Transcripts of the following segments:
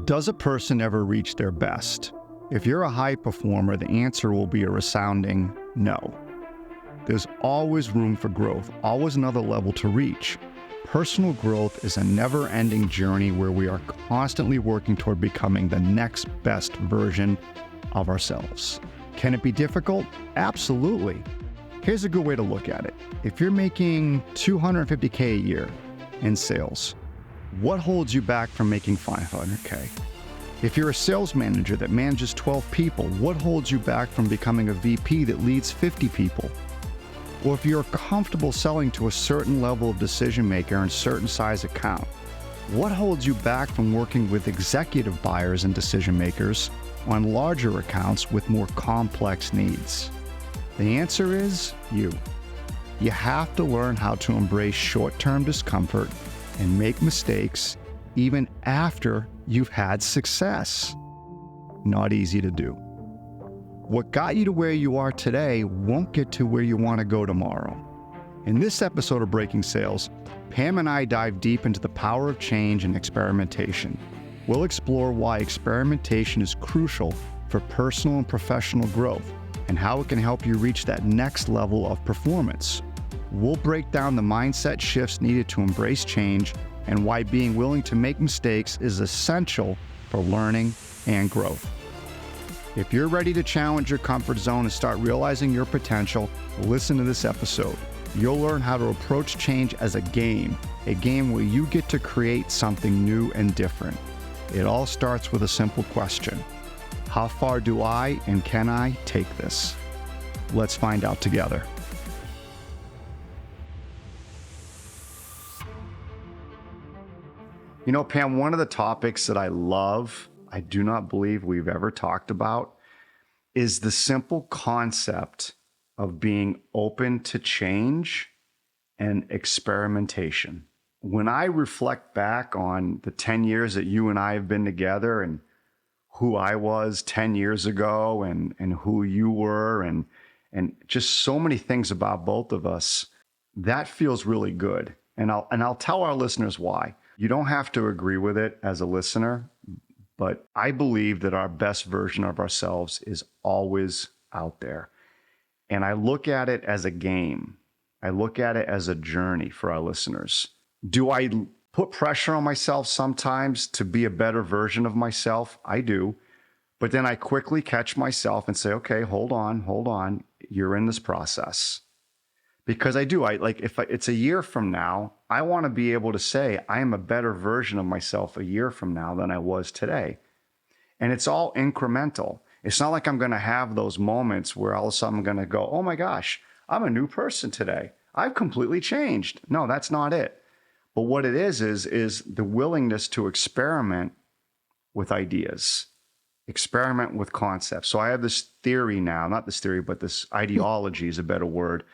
Does a person ever reach their best? If you're a high performer, the answer will be a resounding no. There's always room for growth, always another level to reach. Personal growth is a never-ending journey where we are constantly working toward becoming the next best version of ourselves. Can it be difficult? Absolutely. Here's a good way to look at it. If you're making $250K a year in sales, what holds you back from making $500K? If you're a sales manager that manages 12 people, what holds you back from becoming a VP that leads 50 people? Or if you're comfortable selling to a certain level of decision maker and certain size account, what holds you back from working with executive buyers and decision makers on larger accounts with more complex needs? The answer is you. You have to learn how to embrace short-term discomfort and make mistakes even after you've had success. Not easy to do. What got you to where you are today won't get to where you want to go tomorrow. In this episode of Breaking Sales, Pam and I dive deep into the power of change and experimentation. We'll explore why experimentation is crucial for personal and professional growth and how it can help you reach that next level of performance. We'll break down the mindset shifts needed to embrace change and why being willing to make mistakes is essential for learning and growth. If you're ready to challenge your comfort zone and start realizing your potential, listen to this episode. You'll learn how to approach change as a game where you get to create something new and different. It all starts with a simple question. How far do I and can I take this? Let's find out together. You know, Pam, one of the topics that I love, I do not believe we've ever talked about, is the simple concept of being open to change and experimentation. When I reflect back on the 10 years that you and I have been together and who I was 10 years ago and who you were and just so many things about both of us, that feels really good. And I'll tell our listeners why. You don't have to agree with it as a listener, but I believe that our best version of ourselves is always out there. And I look at it as a game. I look at it as a journey for our listeners. Do I put pressure on myself sometimes to be a better version of myself? I do. But then I quickly catch myself and say, okay, hold on. You're in this process. Because I do. If it's a year from now, I want to be able to say I am a better version of myself a year from now than I was today. And it's all incremental. It's not like I'm going to have those moments where all of a sudden I'm going to go, oh my gosh, I'm a new person today. I've completely changed. No, that's not it. But what it is the willingness to experiment with ideas, experiment with concepts. So I have this theory now, not this theory, but this ideology is a better word,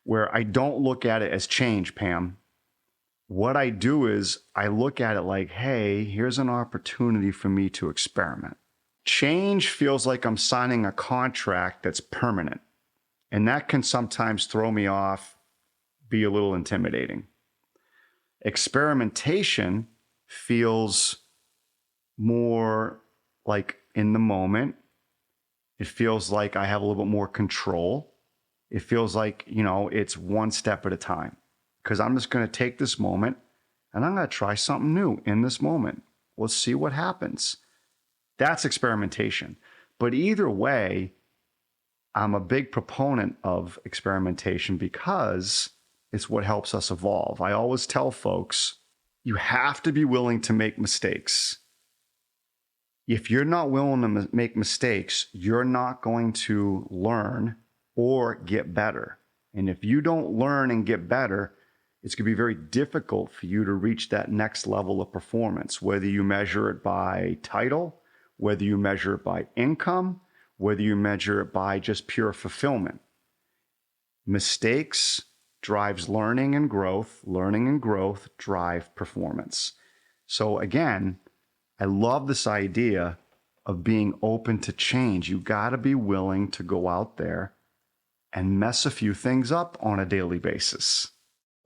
where I don't look at it as change, Pam. What I do is I look at it like, hey, here's an opportunity for me to experiment. Change feels like I'm signing a contract that's permanent. And that can sometimes throw me off, be a little intimidating. Experimentation feels more like in the moment. It feels like I have a little bit more control. It feels like, it's one step at a time. Because I'm just going to take this moment and I'm going to try something new in this moment. Let's see what happens. That's experimentation. But either way, I'm a big proponent of experimentation because it's what helps us evolve. I always tell folks, you have to be willing to make mistakes. If you're not willing to make mistakes, you're not going to learn or get better. And if you don't learn and get better, it's going to be very difficult for you to reach that next level of performance, whether you measure it by title, whether you measure it by income, whether you measure it by just pure fulfillment. Mistakes drives learning and growth drive performance. So again, I love this idea of being open to change. You got to be willing to go out there and mess a few things up on a daily basis.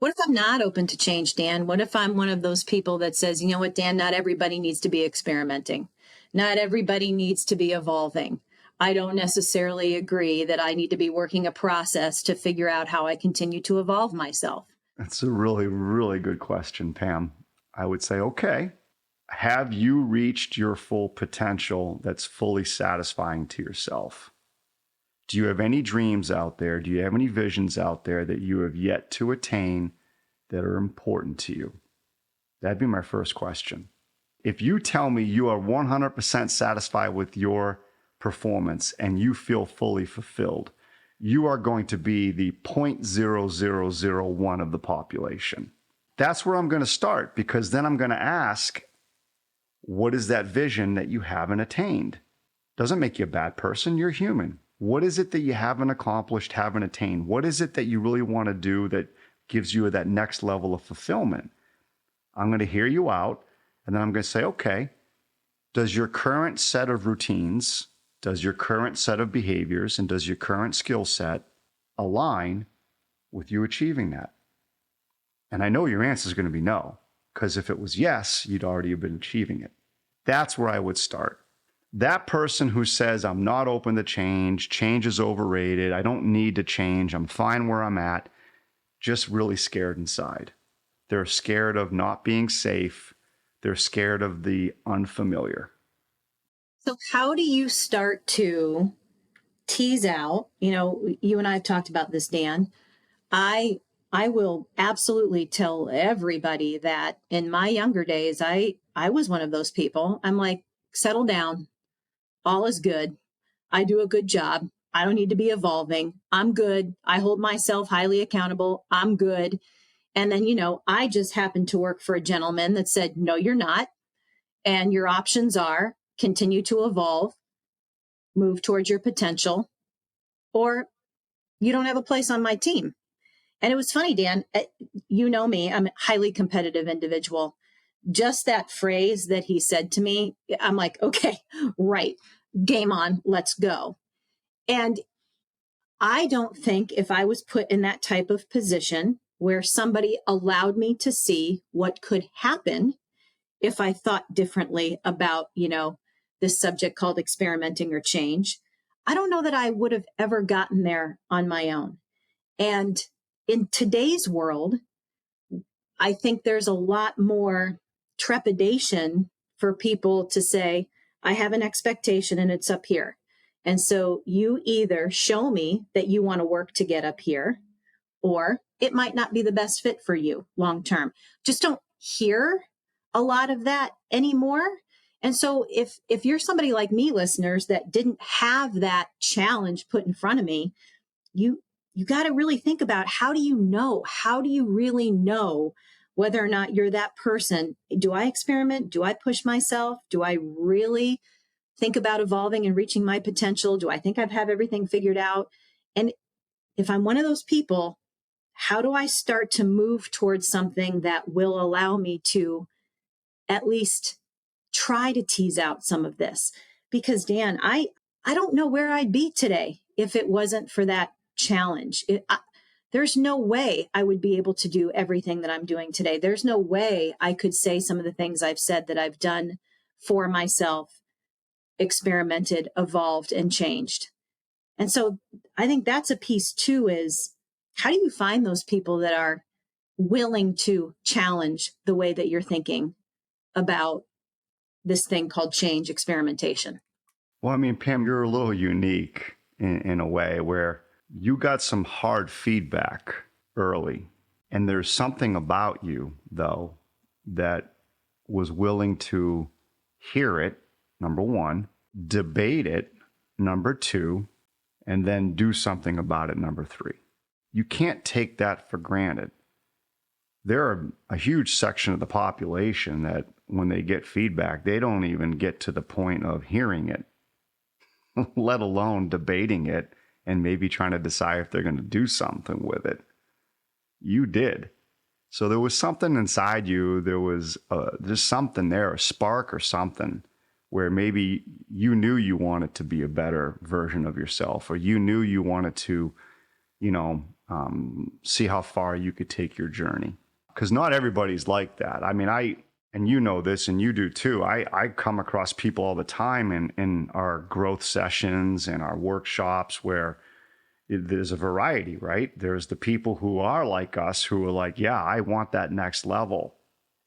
What if I'm not open to change, Dan? What if I'm one of those people that says, you know what, Dan, not everybody needs to be experimenting. Not everybody needs to be evolving. I don't necessarily agree that I need to be working a process to figure out how I continue to evolve myself. That's a really, really good question, Pam. I would say, okay, have you reached your full potential that's fully satisfying to yourself? Do you have any dreams out there? Do you have any visions out there that you have yet to attain that are important to you? That'd be my first question. If you tell me you are 100% satisfied with your performance and you feel fully fulfilled, you are going to be the 0.0001 of the population. That's where I'm going to start, because then I'm going to ask, what is that vision that you haven't attained? Doesn't make you a bad person. You're human. What is it that you haven't accomplished, haven't attained? What is it that you really want to do that gives you that next level of fulfillment? I'm going to hear you out, and then I'm going to say, okay, does your current set of routines, does your current set of behaviors, and does your current skill set align with you achieving that? And I know your answer is going to be no, because if it was yes, you'd already have been achieving it. That's where I would start. That person who says, I'm not open to change, change is overrated, I don't need to change, I'm fine where I'm at, just really scared inside. They're scared of not being safe. They're scared of the unfamiliar. So how do you start to tease out, you and I have talked about this, Dan. I will absolutely tell everybody that in my younger days, I was one of those people. I'm like, settle down. All is good. I do a good job. I don't need to be evolving. I'm good. I hold myself highly accountable. I'm good. And then, I just happened to work for a gentleman that said, no, you're not. And your options are continue to evolve, move towards your potential, or you don't have a place on my team. And it was funny, Dan, you know me, I'm a highly competitive individual. Just that phrase that he said to me, I'm like, okay, right, game on, let's go. And I don't think if I was put in that type of position where somebody allowed me to see what could happen if I thought differently about, this subject called experimenting or change, I don't know that I would have ever gotten there on my own. And in today's world, I think there's a lot more trepidation for people to say, I have an expectation and it's up here. And so you either show me that you want to work to get up here, or it might not be the best fit for you long term. Just don't hear a lot of that anymore. And so if you're somebody like me, listeners, that didn't have that challenge put in front of me, you got to really think about, how do you really know whether or not you're that person? Do I experiment? Do I push myself? Do I really think about evolving and reaching my potential? Do I think I've have everything figured out? And if I'm one of those people, how do I start to move towards something that will allow me to at least try to tease out some of this? Because Dan, I don't know where I'd be today if it wasn't for that challenge. There's no way I would be able to do everything that I'm doing today. There's no way I could say some of the things I've said that I've done for myself, experimented, evolved, and changed. And so I think that's a piece too, is how do you find those people that are willing to challenge the way that you're thinking about this thing called change, experimentation? Well, I mean, Pam, you're a little unique in a way where you got some hard feedback early. And there's something about you, though, that was willing to hear it, number one, debate it, number two, and then do something about it, number three. You can't take that for granted. There are a huge section of the population that when they get feedback, they don't even get to the point of hearing it, let alone debating it and maybe trying to decide if they're going to do something with it. You did. So there was something inside you. There was just something there, a spark or something, where maybe you knew you wanted to be a better version of yourself, or you knew you wanted to, see how far you could take your journey. Because not everybody's like that. I mean, and you know this and you do too, I come across people all the time in our growth sessions and our workshops where there's a variety, right? There's the people who are like us who are like, yeah, I want that next level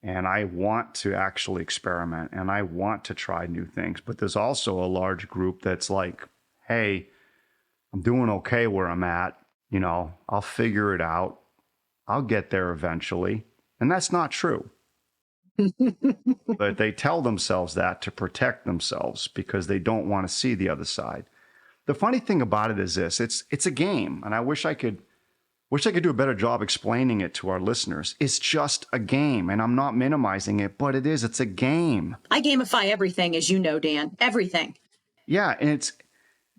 and I want to actually experiment and I want to try new things. But there's also a large group that's like, hey, I'm doing okay where I'm at. You know, I'll figure it out. I'll get there eventually. And that's not true. But they tell themselves that to protect themselves because they don't want to see the other side. The funny thing about it is this, it's a game. And I wish I could do a better job explaining it to our listeners. It's just a game, and I'm not minimizing it, but it's a game. I gamify everything, as you know, Dan, everything. Yeah, and it's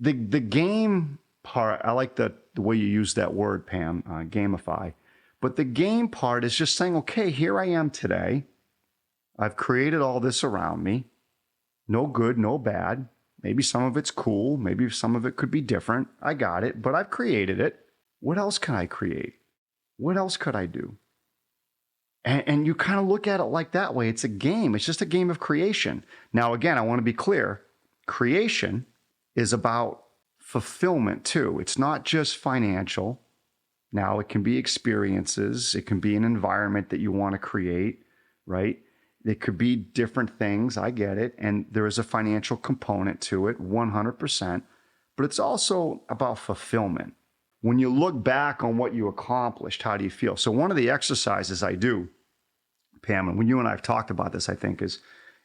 the game part. I like the way you use that word, Pam, gamify. But the game part is just saying, okay, here I am today. I've created all this around me. No good, no bad. Maybe some of it's cool. Maybe some of it could be different. I got it, but I've created it. What else can I create? What else could I do? And you kind of look at it like that way. It's a game. It's just a game of creation. Now, again, I want to be clear. Creation is about fulfillment too. It's not just financial. Now, it can be experiences. It can be an environment that you want to create, right? It could be different things. I get it. And there is a financial component to it, 100%. But it's also about fulfillment. When you look back on what you accomplished, how do you feel? So one of the exercises I do, Pam, and when you and I have talked about this, I think, is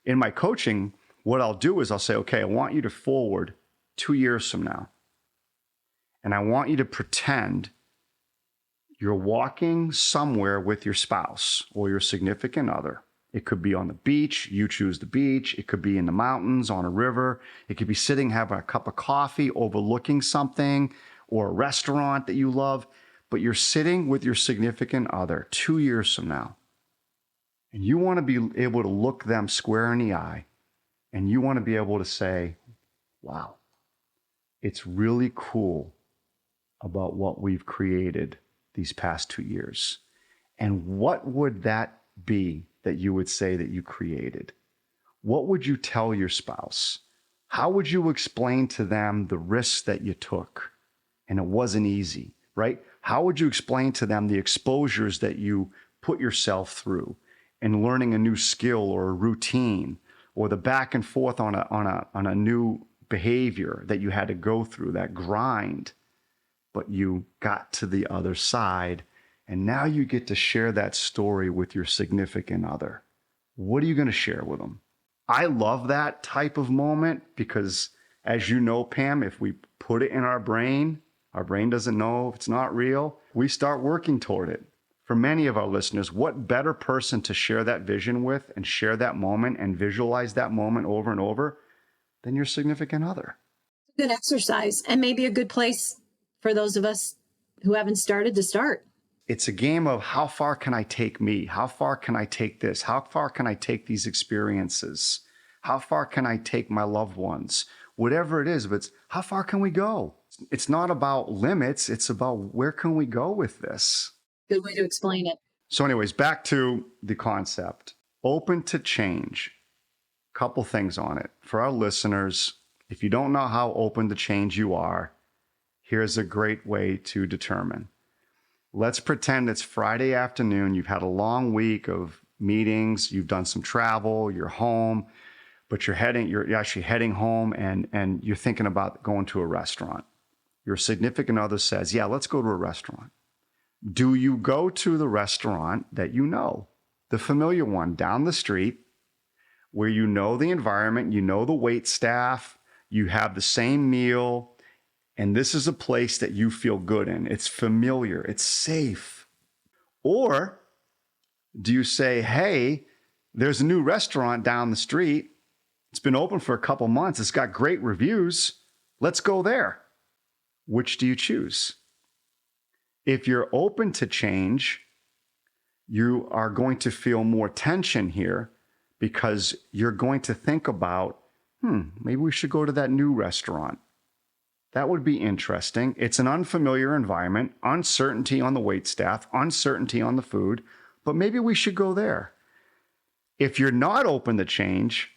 in my coaching, what I'll do is I'll say, okay, I want you to forward 2 years from now. And I want you to pretend you're walking somewhere with your spouse or your significant other. It could be on the beach. You choose the beach. It could be in the mountains, on a river. It could be sitting, having a cup of coffee, overlooking something, or a restaurant that you love. But you're sitting with your significant other 2 years from now. And you want to be able to look them square in the eye. And you want to be able to say, wow, it's really cool about what we've created these past 2 years. And what would that be that you would say that you created? What would you tell your spouse? How would you explain to them the risks that you took? And it wasn't easy, right? How would you explain to them the exposures that you put yourself through in learning a new skill or a routine, or the back and forth on a new behavior that you had to go through, that grind, but you got to the other side, and now you get to share that story with your significant other. What are you going to share with them? I love that type of moment because, as you know, Pam, if we put it in our brain doesn't know if it's not real. We start working toward it. For many of our listeners, what better person to share that vision with and share that moment and visualize that moment over and over than your significant other? Good exercise, and maybe a good place for those of us who haven't started to start. It's a game of how far can I take me? How far can I take this? How far can I take these experiences? How far can I take my loved ones? Whatever it is, but it's how far can we go? It's not about limits. It's about where can we go with this? Good way to explain it. So anyways, back to the concept. Open to change. Couple things on it. For our listeners, if you don't know how open to change you are, here's a great way to determine. Let's pretend it's Friday afternoon. You've had a long week of meetings. You've done some travel. You're home, but you're actually heading home and you're thinking about going to a restaurant. Your significant other says, yeah, let's go to a restaurant. Do you go to the restaurant that you know, the familiar one down the street, where you know the environment, you know the wait staff, you have the same meal, and this is a place that you feel good in? It's familiar, it's safe. Or do you say, hey, there's a new restaurant down the street. It's been open for a couple months. It's got great reviews. Let's go there. Which do you choose? If you're open to change, you are going to feel more tension here because you're going to think about, maybe we should go to that new restaurant. That would be interesting. It's an unfamiliar environment, uncertainty on the waitstaff, uncertainty on the food, but maybe we should go there. If you're not open to change,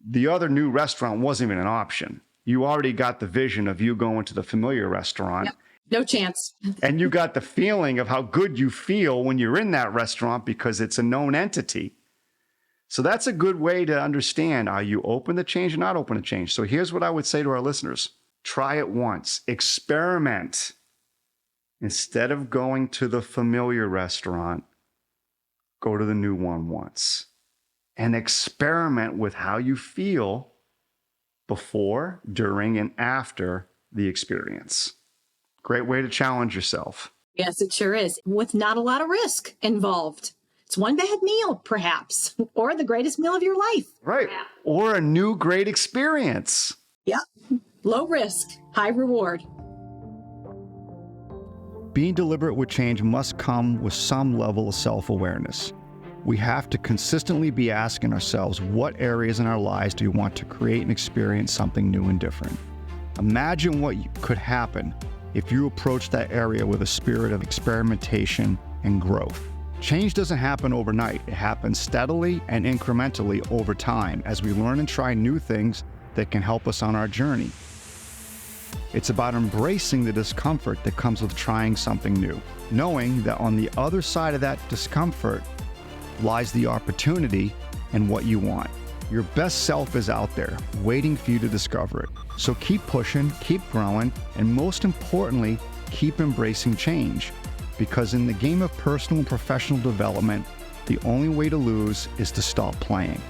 the other new restaurant wasn't even an option. You already got the vision of you going to the familiar restaurant. Yep. No chance. And you got the feeling of how good you feel when you're in that restaurant because it's a known entity. So that's a good way to understand, are you open to change or not open to change? So here's what I would say to our listeners. Try it once. Experiment. Instead of going to the familiar restaurant, go to the new one once. And experiment with how you feel before, during, and after the experience. Great way to challenge yourself. Yes, it sure is. With not a lot of risk involved. It's one bad meal, perhaps, or the greatest meal of your life. Right. Or a new great experience. Yeah. Low risk, high reward. Being deliberate with change must come with some level of self-awareness. We have to consistently be asking ourselves, what areas in our lives do we want to create and experience something new and different? Imagine what could happen if you approach that area with a spirit of experimentation and growth. Change doesn't happen overnight. It happens steadily and incrementally over time as we learn and try new things that can help us on our journey. It's about embracing the discomfort that comes with trying something new, knowing that on the other side of that discomfort lies the opportunity and what you want. Your best self is out there, waiting for you to discover it. So keep pushing, keep growing, and most importantly, keep embracing change. Because in the game of personal and professional development, the only way to lose is to stop playing.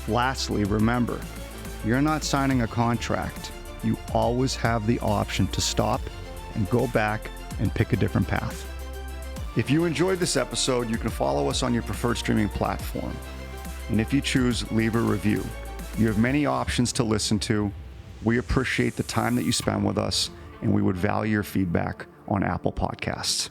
Lastly, remember, you're not signing a contract. You always have the option to stop and go back and pick a different path. If you enjoyed this episode, you can follow us on your preferred streaming platform. And if you choose, leave a review. You have many options to listen to. We appreciate the time that you spend with us, and we would value your feedback on Apple Podcasts.